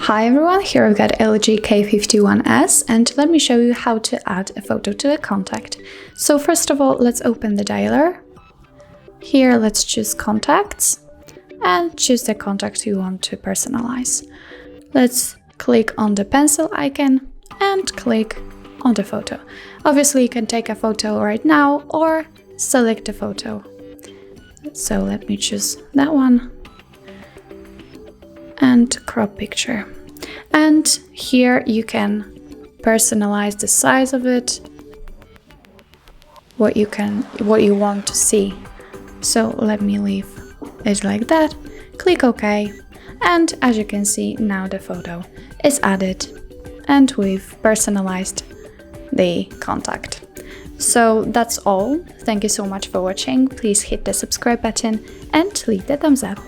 Hi everyone, here I've got LG K51s and let me show you how to add a photo to the contact. So first of all, let's open the dialer. Here let's choose contacts and choose the contact you want to personalize. Let's click on the pencil icon and click on the photo. Obviously you can take a photo right now or select a photo. So let me choose that one and crop picture. And here you can personalize the size of it, what you want to see. So let me leave it like that, click OK, and as you can see now the photo is added and we've personalized the contact. So that's all. Thank you so much for watching. Please hit the subscribe button and leave the thumbs up.